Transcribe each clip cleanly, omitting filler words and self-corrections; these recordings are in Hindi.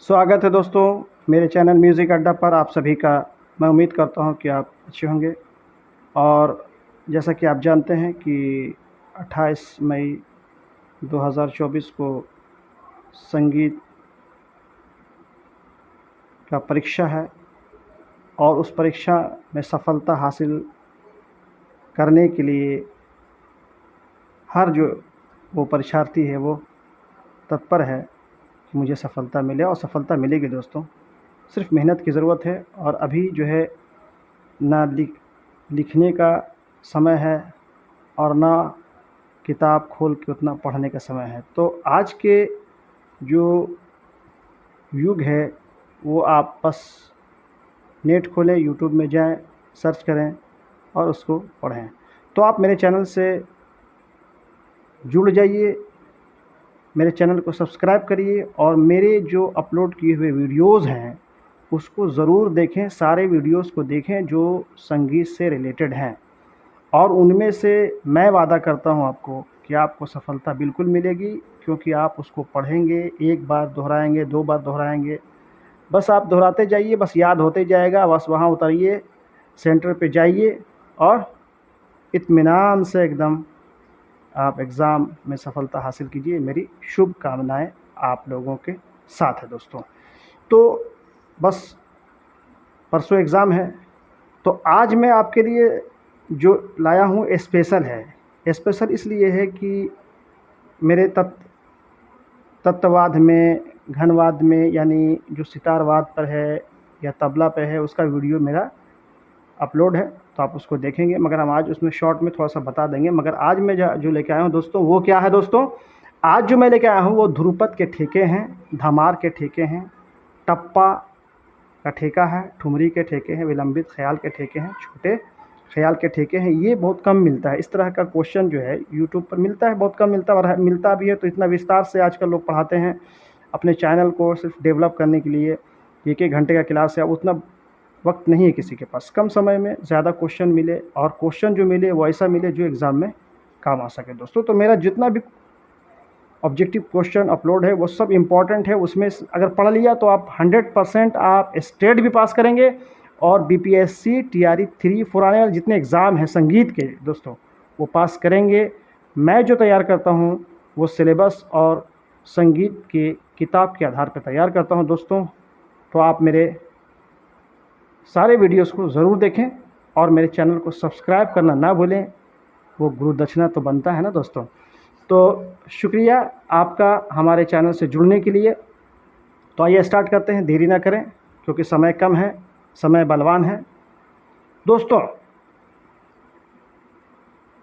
स्वागत है दोस्तों मेरे चैनल म्यूज़िक अड्डा पर आप सभी का। मैं उम्मीद करता हूं कि आप अच्छे होंगे। और जैसा कि आप जानते हैं कि 28 मई 2024 को संगीत का परीक्षा है और उस परीक्षा में सफलता हासिल करने के लिए हर जो वो परीक्षार्थी है वो तत्पर है कि मुझे सफलता मिले और सफलता मिलेगी दोस्तों। सिर्फ मेहनत की ज़रूरत है और अभी जो है ना लिखने का समय है और ना किताब खोल के उतना पढ़ने का समय है। तो आज के जो युग है वो आप बस नेट खोलें, यूट्यूब में जाएं, सर्च करें और उसको पढ़ें। तो आप मेरे चैनल से जुड़ जाइए, मेरे चैनल को सब्सक्राइब करिए और मेरे जो अपलोड किए हुए वीडियोज़ हैं उसको ज़रूर देखें। सारे वीडियोज़ को देखें जो संगीत से रिलेटेड हैं और उनमें से मैं वादा करता हूं आपको कि आपको सफलता बिल्कुल मिलेगी, क्योंकि आप उसको पढ़ेंगे, एक बार दोहराएंगे, दो बार दोहराएंगे, बस आप दोहराते जाइए, बस याद होते जाएगा। बस वहां उतरिए, सेंटर पे जाइए और इत्मीनान से एकदम आप एग्ज़ाम में सफलता हासिल कीजिए। मेरी शुभकामनाएं आप लोगों के साथ है दोस्तों। तो बस परसों एग्ज़ाम है, तो आज मैं आपके लिए जो लाया हूँ स्पेशल है। स्पेशल इसलिए है कि मेरे तत्ववाद में, घनवाद में, यानी जो सितारवाद पर है या तबला पे है, उसका वीडियो मेरा अपलोड है, तो आप उसको देखेंगे। मगर हम आज उसमें शॉर्ट में थोड़ा सा बता देंगे। मगर आज मैं जो लेके आया हूँ दोस्तों वो क्या है दोस्तों, आज जो मैं लेके आया हूँ वो ध्रुपद के ठेके हैं, धमार के ठेके हैं, टप्पा का ठेका है, ठुमरी के ठेके हैं, विलंबित ख्याल के ठेके हैं, छोटे ख्याल के ठेके हैं। ये बहुत कम मिलता है, इस तरह का क्वेश्चन जो है यूट्यूब पर मिलता है, बहुत कम मिलता है। और मिलता भी है तो इतना विस्तार से आजकल लोग पढ़ाते हैं अपने चैनल को सिर्फ डेवलप करने के लिए। एक एक घंटे का क्लास है, उतना वक्त नहीं है किसी के पास। कम समय में ज़्यादा क्वेश्चन मिले और क्वेश्चन जो मिले वो ऐसा मिले जो एग्ज़ाम में काम आ सके दोस्तों। तो मेरा जितना भी ऑब्जेक्टिव क्वेश्चन अपलोड है वो सब इम्पॉर्टेंट है। उसमें अगर पढ़ लिया तो आप 100% आप स्टेट भी पास करेंगे और बीपीएससी टीआरई 3 4 आने वाले जितने एग्ज़ाम हैं संगीत के दोस्तों वो पास करेंगे। मैं जो तैयार करता हूँ वो सिलेबस और संगीत के किताब के आधार पर तैयार करता हूँ दोस्तों। तो आप मेरे सारे वीडियोस को ज़रूर देखें और मेरे चैनल को सब्सक्राइब करना ना भूलें, वो गुरु दक्षिणा तो बनता है ना दोस्तों। तो शुक्रिया आपका हमारे चैनल से जुड़ने के लिए। तो आइए स्टार्ट करते हैं, देरी ना करें क्योंकि समय कम है, समय बलवान है दोस्तों।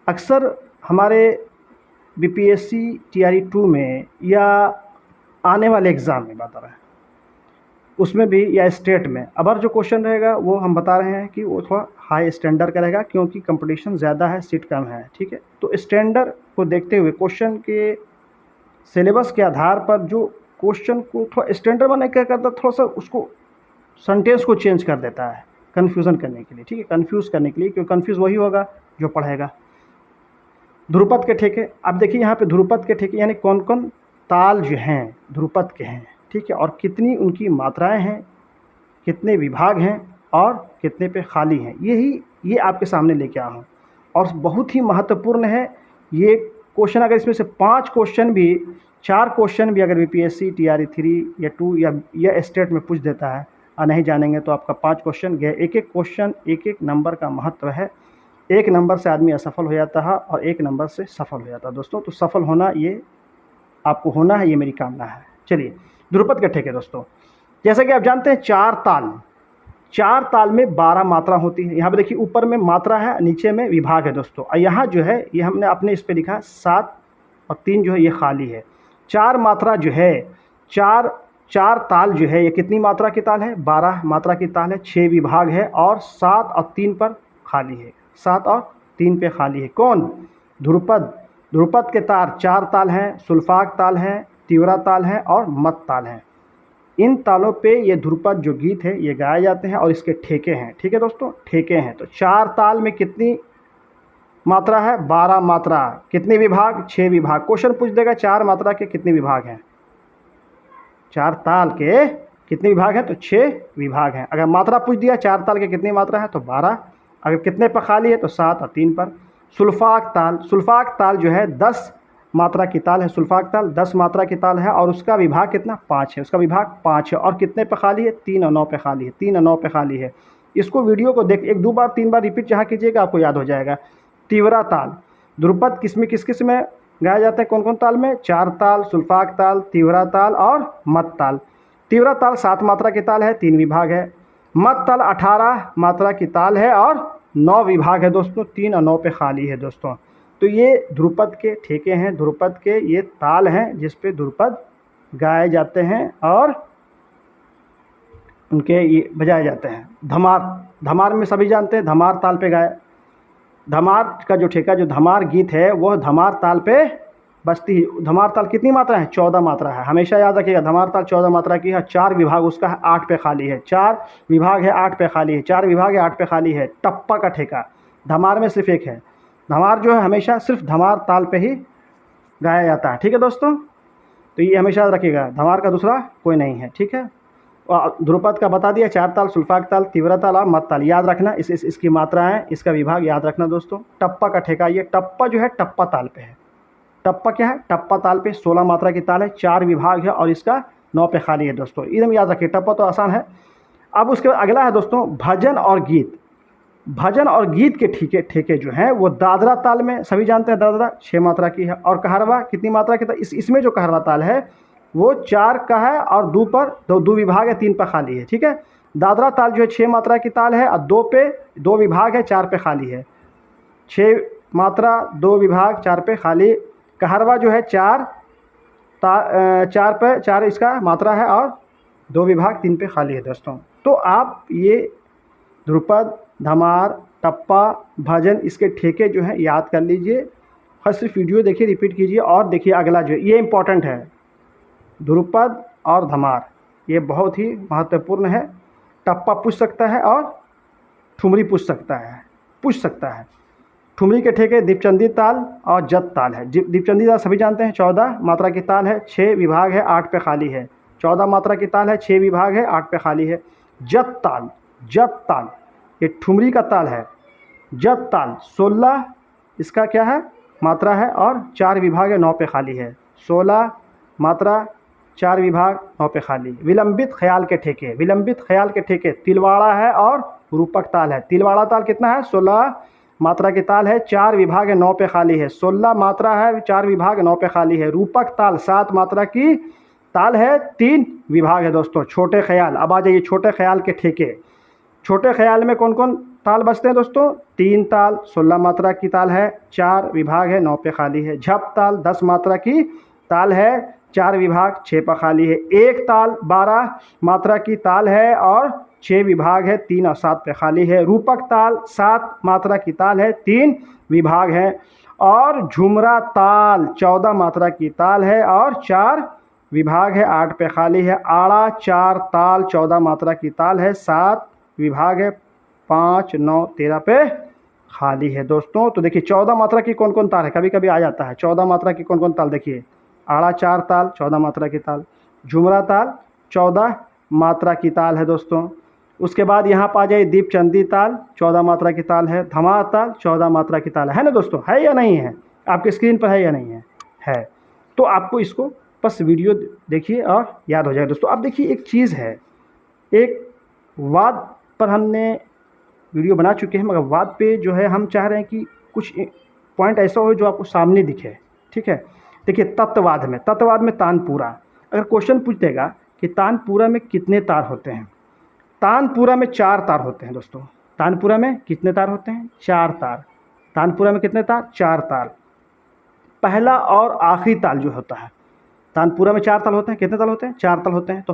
अक्सर हमारे बीपीएससी टीआरई 2 में या आने वाले एग्ज़ाम में बता रहे हैं उसमें भी या स्टेट में अबर जो क्वेश्चन रहेगा वो हम बता रहे हैं कि वो थोड़ा हाई स्टैंडर्ड का रहेगा, क्योंकि कंपटीशन ज़्यादा है, सीट कम है। ठीक है, तो स्टैंडर्ड को देखते हुए क्वेश्चन के सिलेबस के आधार पर जो क्वेश्चन को थोड़ा स्टैंडर्ड बना क्या करता है, थोड़ा सा उसको सेंटेंस को चेंज कर देता है कन्फ्यूज़न करने के लिए। ठीक है, कन्फ्यूज़ करने के लिए, क्योंकि कन्फ्यूज़ वही होगा जो पढ़ेगा। ध्रुपद के ठेके, अब देखिए यहाँ पे ध्रुपद के ठेके यानी कौन कौन ताल जो हैं ध्रुपद के हैं। ठीक है, और कितनी उनकी मात्राएं हैं, कितने विभाग हैं और कितने पे खाली हैं, ये आपके सामने लेके आया हूँ। और बहुत ही महत्वपूर्ण है ये क्वेश्चन। अगर इसमें से 5 क्वेश्चन भी, 4 क्वेश्चन भी अगर बीपीएससी टीआरई 3 या 2 या स्टेट में पूछ देता है और नहीं जानेंगे तो आपका 5 क्वेश्चन गए। एक एक क्वेश्चन, एक एक नंबर का महत्व है। एक नंबर से आदमी असफल हो जाता है और एक नंबर से सफल हो जाता है दोस्तों। तो सफल होना ये आपको होना है, ये मेरी कामना है। चलिए ध्रुपद के ठेके दोस्तों, जैसा कि आप जानते हैं 4 ताल में 12 मात्रा होती है। यहाँ पे देखिए ऊपर में मात्रा है, नीचे में विभाग है दोस्तों। और यहाँ जो है ये हमने अपने इस पे लिखा 7 और 3 जो है ये खाली है। 4 मात्रा जो है, चार ताल जो है ये कितनी मात्रा की ताल है, 12 मात्रा की ताल है। 6 विभाग है और 7 और 3 पर खाली है, 7 और 3 पे खाली है। कौन? ध्रुपद के तार 4 ताल हैं, सुल्फाग ताल हैं, तीव्रा ताल है और मत ताल है। इन तालों पे ये ध्रुपद जो गीत है ये गाए जाते हैं और इसके ठेके हैं। ठीक है दोस्तों, ठेके हैं। तो 4 ताल में कितनी मात्रा है, 12 मात्रा। कितने विभाग? 6 विभाग। क्वेश्चन पूछ देगा 4 मात्रा के कितने विभाग हैं। 4 ताल के कितने विभाग हैं? तो 6 विभाग हैं। अगर मात्रा पूछ दिया 4 ताल के कितनी मात्रा है? तो 12। अगर कितने पर खाली है? तो 7 और 3 पर। सुल्फाक ताल, सुल्फाक ताल जो है 10 मात्रा की ताल है। सुल्फाक ताल 10 मात्रा की ताल है और उसका विभाग कितना? 5 है। उसका विभाग 5 है। और कितने पे खाली है? 3 और 9 पे खाली है। 3 और 9 पे खाली है। इसको वीडियो को देख 1-2 बार 3 बार रिपीट जहाँ कीजिएगा आपको याद हो जाएगा। तीव्रा ताल, ध्रुपद किस में गाया जाता है? कौन कौन ताल में? 4 ताल, सुल्फाक ताल, तीव्रा ताल और मत ताल। तीव्रा ताल 7 मात्रा की ताल है, 3 विभाग है। मत ताल 18 मात्रा की ताल है और 9 विभाग है दोस्तों। 3 और 9 पे खाली है दोस्तों। तो ये ध्रुपद के ठेके हैं, ध्रुपद के ये ताल हैं जिस पे ध्रुपद गाए जाते हैं और उनके ये बजाए जाते हैं। धमार, धमार में सभी जानते हैं, धमार ताल पे गाए। धमार का जो ठेका, जो धमार गीत है वह धमार ताल पे बजती है। धमार ताल कितनी मात्रा है? 14 मात्रा है। हमेशा याद रखिएगा, धमार ताल 14 मात्रा की है। 4 विभाग उसका है, 8 पे खाली है। 4 विभाग है, 8 पे खाली है। 4 विभाग है, 8 पे खाली है। टप्पा का ठेका धमार में सिर्फ एक है। धमार जो है हमेशा सिर्फ धमार ताल पे ही गाया जाता है। ठीक है दोस्तों, तो ये हमेशा याद रखिएगा, धमार का दूसरा कोई नहीं है। ठीक है, और ध्रुपद का बता दिया, 4 ताल, सुल्फाक ताल, तीव्रा ताल और मत ताल। याद रखना इसकी मात्राएं, इसका विभाग याद रखना दोस्तों। टप्पा का ठेका, ये टप्पा जो है टप्पा ताल पे है। टप्पा क्या है? टप्पा ताल पे 16 मात्रा की ताल है, 4 विभाग है और इसका 9 पे खाली है दोस्तों। एकदम याद रखिए, टप्पा तो आसान है। अब उसके बाद अगला है दोस्तों भजन और गीत। भजन और गीत के ठेके जो हैं वो दादरा ताल में, सभी जानते हैं दादरा 6 मात्रा की है। और कहरवा कितनी मात्रा की? इसमें जो कहरवा ताल है वो 4 का है और 2 पर दो विभाग है, 3 पर खाली है। ठीक है, दादरा ताल जो है 6 मात्रा की ताल है और 2 विभाग है, 4 पे खाली है। 6 मात्रा, 2 विभाग, 4 पे खाली। कहरवा जो है 4 इसका मात्रा है और 2 विभाग, 3 पे खाली है दोस्तों। तो आप ये ध्रुपद, धमार, टप्पा, भजन, इसके ठेके जो हैं याद कर लीजिए और सिर्फ वीडियो देखिए, रिपीट कीजिए। और देखिए अगला जो है ये इंपॉर्टेंट है, ध्रुपद और धमार, ये बहुत ही महत्वपूर्ण है। टप्पा पूछ सकता है और ठुमरी पूछ सकता है। ठुमरी के ठेके दीपचंदी ताल और जत ताल है। दीपचंदी ताल सभी जानते हैं, 14 मात्रा की ताल है, 6 विभाग है, 8 पे खाली है। 14 मात्रा की ताल है, 6 विभाग है, 8 पे खाली है। जत ताल ये ठुमरी का ताल है। जत ताल 16 इसका क्या है? मात्रा है और 4 विभाग है, 9 पे खाली है। 16 मात्रा, 4 विभाग, 9 पे खाली। विलंबित ख्याल के ठेके तिलवाड़ा है और रूपक ताल है। तिलवाड़ा ताल कितना है? 16 मात्रा की ताल है, 4 विभाग है, 9 पे खाली है। 16 मात्रा है, 4 विभाग, 9 पे खाली है। रूपक ताल 7 मात्रा की ताल है, 3 विभाग है दोस्तों। छोटे ख्याल, अब आ जाइए छोटे ख्याल के ठेके। छोटे ख्याल में कौन कौन ताल बजते हैं दोस्तों? 3 ताल, 16 मात्रा की ताल है, 4 विभाग है, 9 पे खाली है। झप ताल 10 मात्रा की ताल है, 4 विभाग, 6 पे खाली है। एक ताल 12 मात्रा की ताल है और 6 विभाग है, 3 और 7 पे खाली है। रूपक ताल 7 मात्रा की ताल है, 3 विभाग है। और झुमरा ताल 14 मात्रा की ताल है और 4 विभाग है, 8 पे खाली है। आड़ा 4 ताल, 14 मात्रा की ताल है, 7 विभाग है, 5, 9, 13 पे खाली है दोस्तों। तो देखिए 14 मात्रा की कौन कौन ताल है, कभी कभी आ जाता है। 14 मात्रा की कौन कौन ताल देखिए, आड़ा 4 ताल, 14 मात्रा की ताल। झुमरा ताल 14 मात्रा की ताल है दोस्तों। उसके बाद यहाँ पर आ जाए दीपचंदी ताल, 14 मात्रा की ताल है। धमार ताल 14 मात्रा की ताल है ना दोस्तों, है या नहीं है? आपके स्क्रीन पर है या नहीं है? तो आपको इसको बस वीडियो देखिए और याद हो जाए दोस्तों। अब देखिए एक चीज़ है, एक वाद पर हमने वीडियो बना चुके हैं, मगर वाद पे जो है हम चाह रहे हैं कि कुछ पॉइंट ऐसा हो जो आपको सामने दिखे। ठीक है, देखिए तत्ववाद में तानपुरा, अगर क्वेश्चन पूछ देगा कि तानपुरा में कितने तार होते हैं? तानपुरा में 4 तार होते हैं दोस्तों। तानपुरा में कितने तार होते हैं? 4 तार। तानपुरा में कितने तार? 4 तार। पहला और आखिरी ताल जो होता है, तानपुरा में 4 ताल होते हैं। कितने ताल होते हैं? 4 ताल होते हैं। तो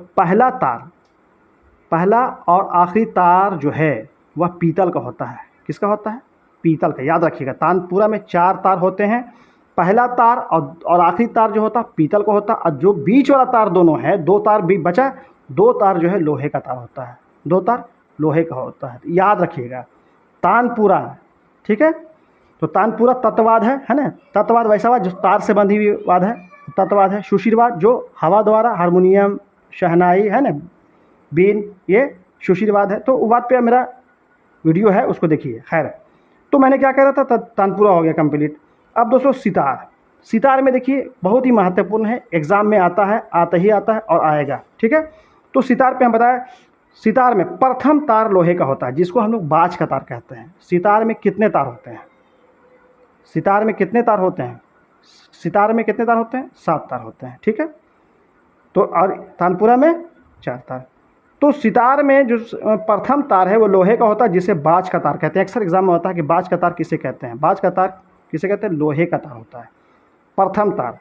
पहला और आखिरी तार जो है वह पीतल का होता है। किसका होता है? पीतल का। याद रखिएगा, तानपुरा में 4 तार होते हैं। पहला तार और आखिरी तार जो होता है पीतल का होता है, और जो बीच वाला तार दोनों है, 2 तार भी बचा, 2 तार जो है लोहे का तार होता है। 2 तार लोहे का होता है, याद रखिएगा। तानपुरा, ठीक है। तो तानपुरा तत्ववाद है ना। तत्ववाद वैसा वाद जो तार से बंधी हुई वाद है, तत्ववाद है। सुशीरवाद जो हवा द्वारा हारमोनियम, शहनाई है ना, बीन, ये सुशीलवाद है। तो वाद पे मेरा वीडियो है, उसको देखिए। खैर, तो मैंने क्या कह रहा था, तानपुरा हो गया कंप्लीट। अब दोस्तों सितार, सितार में देखिए बहुत ही महत्वपूर्ण है, एग्जाम में आता है, आता ही आता है और आएगा, ठीक है। तो सितार पे हम बताया, सितार में प्रथम तार लोहे का होता है जिसको हम लोग बाज का तार कहते हैं। सितार में कितने तार होते हैं? सितार में कितने तार होते हैं? सितार में कितने तार होते हैं? 7 तार होते हैं, ठीक है। तो और तानपुरा में 4 तार। तो सितार में जो प्रथम तार है वो लोहे का होता है जिसे बाज का तार कहते हैं। अक्सर एग्जाम में होता है कि बाज का तार किसे कहते हैं? बाज का तार किसे कहते हैं? लोहे का तार होता है। प्रथम तार,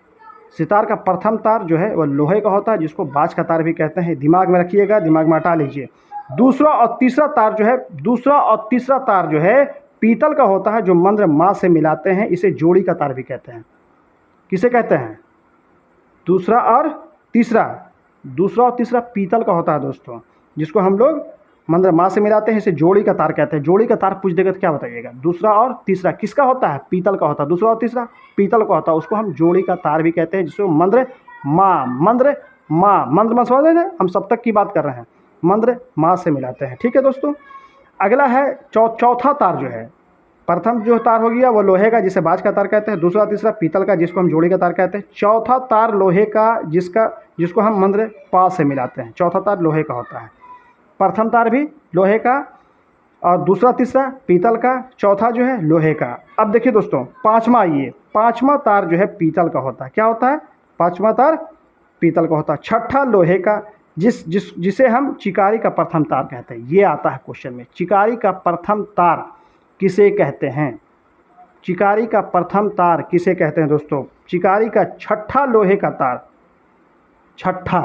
सितार का प्रथम तार जो है वह लोहे का होता है जिसको बाज का तार भी कहते हैं। दिमाग में रखिएगा, दिमाग में हटा लीजिए। दूसरा और तीसरा तार जो है, दूसरा और तीसरा तार जो है पीतल का होता है जो मंत्र माँ से मिलाते हैं, इसे जोड़ी का तार भी कहते हैं। किसे कहते हैं? दूसरा और तीसरा, दूसरा और तीसरा पीतल का होता है दोस्तों, जिसको हम लोग मंत्र माँ से मिलाते हैं, इसे जोड़ी का तार कहते हैं। जोड़ी का तार पूछ देगा तो क्या बताइएगा? दूसरा और तीसरा किसका होता है? पीतल का होता है। दूसरा और तीसरा पीतल का होता है, उसको हम जोड़ी का तार भी कहते हैं, जिसको मंत्र माँ, मंत्र माँ, मंत्र माँ समझ रहे हैं? हम सप्तक की बात कर रहे हैं, मंत्र माँ से मिलाते हैं, ठीक है दोस्तों। अगला है चौथा तार जो है, प्रथम जो तार हो गया वो लोहे का जिसे बाज का तार कहते हैं, दूसरा तीसरा पीतल का जिसको हम जोड़ी का तार कहते हैं, चौथा तार लोहे का जिसको हम मंत्र पा से मिलाते हैं। चौथा तार लोहे का होता है, प्रथम तार भी लोहे का और दूसरा तीसरा पीतल का, चौथा जो है लोहे का। अब देखिए दोस्तों पांचवा, ये पांचवा तार जो है पीतल का होता है। क्या होता है? पांचवा तार पीतल का होता है। छठा लोहे का, जिसे हम चिकारी का प्रथम तार कहते हैं। ये आता है क्वेश्चन में, चिकारी का प्रथम तार किसे कहते हैं? चिकारी का प्रथम तार किसे कहते हैं दोस्तों? चिकारी का छठा लोहे का तार, छठा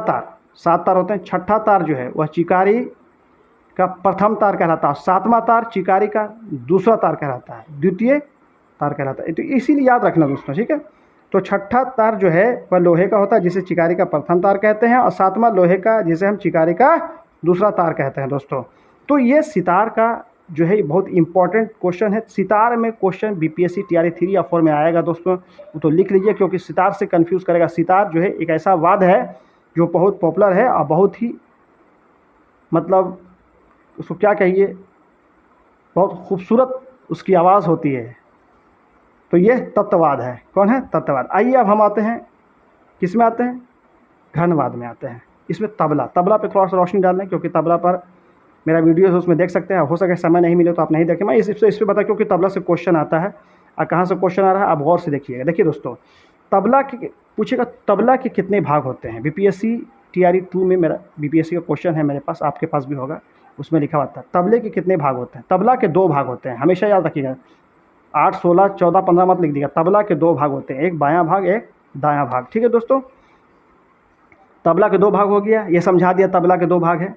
तार, 7 तार होते हैं, छठा तार जो है वह चिकारी का प्रथम तार कहलाता है। 7वां तार चिकारी का दूसरा तार कहलाता है, द्वितीय तार कहलाता है। तो इसीलिए याद रखना दोस्तों, ठीक है। तो छठा तार जो है वह लोहे का होता है जिसे चिकारी का प्रथम तार कहते हैं, और 7वां लोहे का जिसे हम चिकारी का दूसरा तार कहते हैं दोस्तों। तो ये सितार का जो है बहुत इंपॉर्टेंट क्वेश्चन है। सितार में क्वेश्चन बीपीएससी टीआरई 3 या 4 में आएगा दोस्तों, तो लिख लीजिए, क्योंकि सितार से कंफ्यूज करेगा। सितार जो है एक ऐसा वाद है जो बहुत पॉपुलर है और बहुत ही मतलब उसको क्या कहिए, बहुत खूबसूरत उसकी आवाज़ होती है। तो ये तत्ववाद है। कौन है? तत्ववाद। आइए अब हम आते हैं, किस में आते हैं? घनवाद में आते हैं। इसमें तबला पे थोड़ा सा रोशनी डाल दें, क्योंकि तबला पर मेरा वीडियो है उसमें देख सकते हैं। हो सके समय नहीं मिले तो आप नहीं देखें, मैं इस पर बता, क्योंकि तबला से क्वेश्चन आता है। और कहाँ से क्वेश्चन आ रहा है आप गौर से देखिएगा। देखिए दोस्तों, तबला के पूछेगा, तबला के कितने भाग होते हैं? बीपीएससी टीआरई 2 में मेरा बीपीएससी का क्वेश्चन है मेरे पास, आपके पास भी होगा, उसमें लिखा हुआ था तबले के कितने भाग होते हैं। तबला के 2 भाग होते हैं, हमेशा याद रखिएगा। 8, 16, 14, 15 मत लिख दीजिएगा। तबला के 2 भाग होते हैं, एक बायां भाग, एक दायां भाग, ठीक है दोस्तों। तबला के 2 भाग हो गया, ये समझा दिया तबला के 2 भाग है।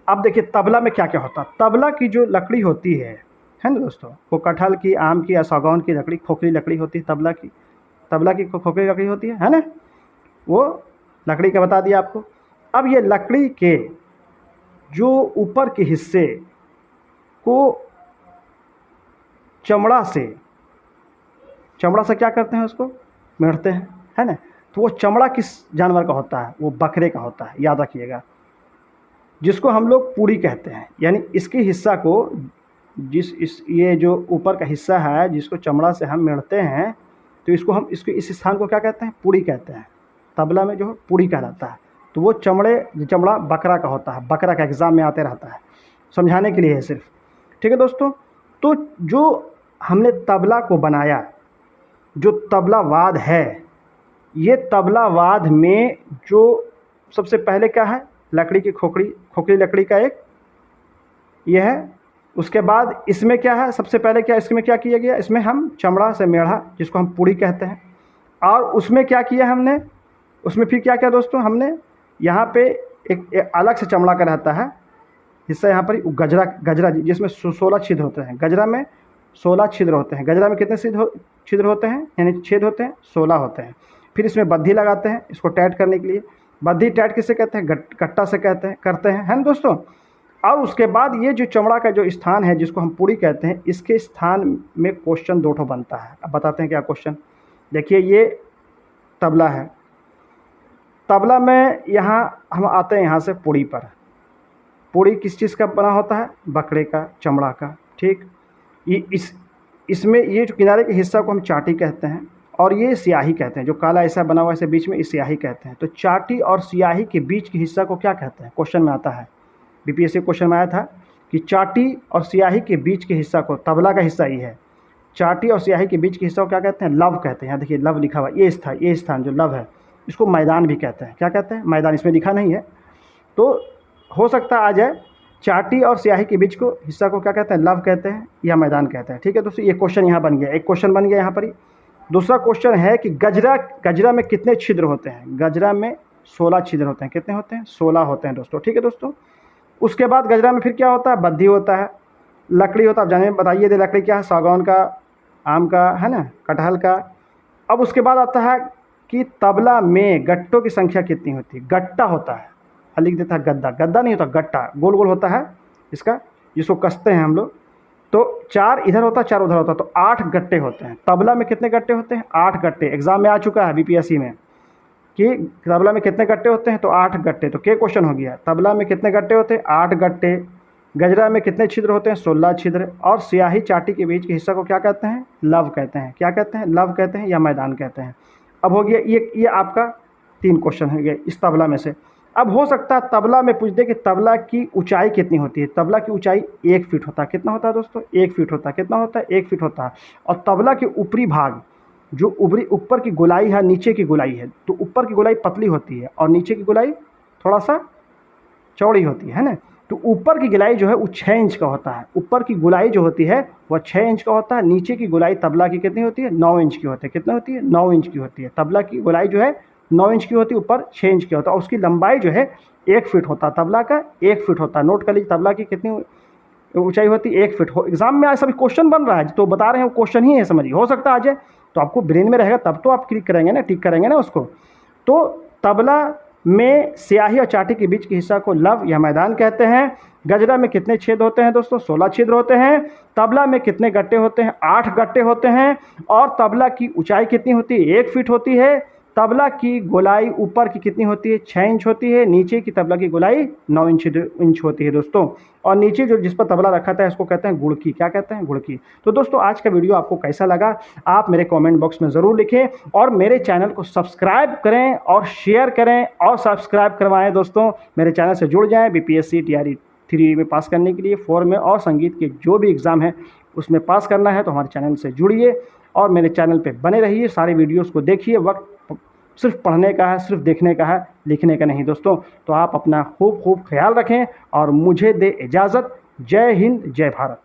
अब देखिए तबला में क्या क्या होता है। तबला की जो लकड़ी होती है ना दोस्तों, वो कटहल की, आम की या सागौन की लकड़ी, खोखली लकड़ी होती है तबला की। तबला की खोखली लकड़ी होती है ना, वो लकड़ी का बता दिया आपको। अब ये लकड़ी के जो ऊपर के हिस्से को चमड़ा से क्या करते हैं, उसको मेढ़ते हैं, है ना। तो वो चमड़ा किस जानवर का होता है? वो बकरे का होता है, याद रखिएगा, जिसको हम लोग पूरी कहते हैं। यानी इसके हिस्सा को ये जो ऊपर का हिस्सा है जिसको चमड़ा से हम मेढ़ते हैं, तो इसको हम इस स्थान को क्या कहते हैं? पूरी कहते हैं। तबला में जो पूरी कहलाता है। तो वो चमड़ा बकरा का होता है, बकरा का एग्ज़ाम में आते रहता है, समझाने के लिए है सिर्फ, ठीक है दोस्तों। तो जो हमने तबला को बनाया, जो तबलावाद है, ये तबलावाद में जो सबसे पहले क्या है? लकड़ी की खोखली लकड़ी का एक ये है। उसके बाद इसमें क्या है? सबसे पहले क्या इसमें क्या किया गया? इसमें हम चमड़ा से मेढ़ा, जिसको हम पूरी कहते हैं। और उसमें क्या किया हमने? उसमें फिर क्या किया दोस्तों? हमने यहाँ पे एक अलग से चमड़ा का रहता है हिस्सा, यहाँ पर गजरा जिसमें 16 छिद्र होते हैं। गजरा में 16 छिद्र होते हैं। गजरा में कितने छिद्र होते हैं, यानी छेद होते हैं? 16 होते हैं। फिर इसमें बद्धी लगाते हैं इसको टाइट करने के लिए। बद्धी टाइट किसे कहते हैं? गट्टा से करते हैं, है ना दोस्तों। और उसके बाद ये जो चमड़ा का जो स्थान है जिसको हम पूरी कहते हैं, इसके स्थान में क्वेश्चन 2 ठो बनता है। अब बताते हैं क्या क्वेश्चन। देखिए ये तबला है, तबला में यहाँ हम आते हैं यहाँ से पुड़ी पर। पुड़ी किस चीज़ का बना होता है? बकरे का चमड़ा का, ठीक। ये इसमें ये जो किनारे के हिस्सा को हम चाटी कहते हैं और ये स्याही कहते हैं, जो काला ऐसा बना हुआ है ऐसे बीच में, इस स्याही कहते हैं। तो चाटी और स्याही के बीच के हिस्सा को क्या कहते हैं? क्वेश्चन में आता है, बीपीएससी क्वेश्चन में आया था कि चाटी और स्याही के बीच के हिस्सा को, तबला का हिस्सा ये है, चाटी और स्याही के बीच के हिस्सा को क्या कहते हैं? लव कहते हैं। यहाँ देखिए लव लिखा हुआ, ये स्थान जो लव है इसको मैदान भी कहते हैं। क्या कहते हैं? मैदान। इसमें लिखा नहीं है तो हो सकता आ जाए। चाटी और स्याही के बीच को हिस्सा को क्या कहते हैं? लव कहते हैं या मैदान कहते हैं। ठीक है दोस्तों, ये क्वेश्चन यहाँ बन गया, एक क्वेश्चन बन गया यहाँ पर ही। दूसरा क्वेश्चन है कि गजरा में कितने छिद्र होते हैं? गजरा में 16 छिद्र होते हैं। कितने होते हैं? 16 होते हैं दोस्तों। ठीक है दोस्तों, उसके बाद गजरा में फिर क्या होता है? बद्धी होता है, लकड़ी होता है। आप जाने बताइए दे लकड़ी क्या है? सागौन का, आम का, है ना, कटहल का। अब उसके बाद आता है कि तबला में गट्टों की संख्या कितनी होती है? गट्टा होता है, लिख देता है गद्दा, गद्दा नहीं होता, गट्टा गोल गोल होता है इसका, जिसको कसते हैं हम लोग। तो 4 इधर होता है 4 उधर होता है, तो 8 गट्टे होते हैं। तबला में कितने गट्टे होते हैं? 8 गट्टे। एग्जाम में आ चुका है बीपीएससी में कि तबला में कितने गट्टे होते हैं, तो 8 गट्टे। तो क्या क्वेश्चन हो गया? तबला में कितने गट्टे होते हैं? 8 गट्टे। गजरा में कितने छिद्र होते हैं? 16 छिद्र। और स्याही चाटी के बीच के हिस्सा को क्या कहते हैं? लव कहते हैं। क्या कहते हैं? लव कहते हैं या मैदान कहते हैं। अब हो गया ये आपका 3 क्वेश्चन हो गए इस तबला में से। अब हो सकता है तबला में पूछ दे कि तबला की ऊंचाई कितनी होती है। तबला की ऊंचाई 1 फीट होता है। कितना होता है दोस्तों? 1 फीट होता है। कितना होता है? 1 फीट होता है। और तबला के ऊपरी भाग, जो ऊपर की गोलाई है, नीचे की गोलाई है, तो ऊपर की गोलाई पतली होती है और नीचे की गोलाई थोड़ा सा चौड़ी होती है ना। तो ऊपर की गोलाई जो है वो 6 इंच का होता है। ऊपर की गोलाई जो होती है वह 6 इंच का होता है। नीचे की गोलाई तबला की कितनी होती है? 9 इंच की होती है। कितनी होती है? 9 इंच की होती है। तबला की गोलाई जो है 9 इंच की होती है, ऊपर 6 इंच की होता है। और उसकी लंबाई जो है 1 फीट होता है। तबला का 1 फीट होता है। नोट कर लीजिए, तबला की कितनी ऊंचाई होती है? 1 फीट। हो एग्जाम में आज सभी क्वेश्चन बन रहा है तो बता रहे हैं, वो क्वेश्चन ही है, समझिए। हो सकता है आ जाए तो आपको ब्रेन में रहेगा, तब तो आप क्लिक करेंगे ना, टिक करेंगे ना उसको। तो तबला में स्याही और चाटी के बीच के हिस्सा को लव या मैदान कहते हैं। गजरा में कितने छेद होते हैं दोस्तों? 16 छिद्र होते हैं। तबला में कितने गट्टे होते हैं? 8 गट्टे होते हैं। और तबला की ऊंचाई कितनी होती है? 1 फीट होती है। तबला की गोलाई ऊपर की कितनी होती है? 6 इंच होती है। नीचे की तबला की गोलाई 9 इंच होती है दोस्तों। और नीचे जो जिस पर तबला रखा था इसको कहते हैं गुड़की। क्या कहते हैं? गुड़की। तो दोस्तों आज का वीडियो आपको कैसा लगा आप मेरे कमेंट बॉक्स में ज़रूर लिखें, और मेरे चैनल को सब्सक्राइब करें और शेयर करें और सब्सक्राइब करवाएं दोस्तों। मेरे चैनल से जुड़ जाएँ। बीपीएससी TRE 3 में पास करने के लिए, 4 में और संगीत के जो भी एग्ज़ाम है उसमें पास करना है तो हमारे चैनल से जुड़िए और मेरे चैनल पर बने रहिए। सारे वीडियोज़ को देखिए। वक्त सिर्फ पढ़ने का है, सिर्फ देखने का है, लिखने का नहीं दोस्तों। तो आप अपना खूब ख्याल रखें और मुझे दे इजाज़त। जय हिंद, जय भारत।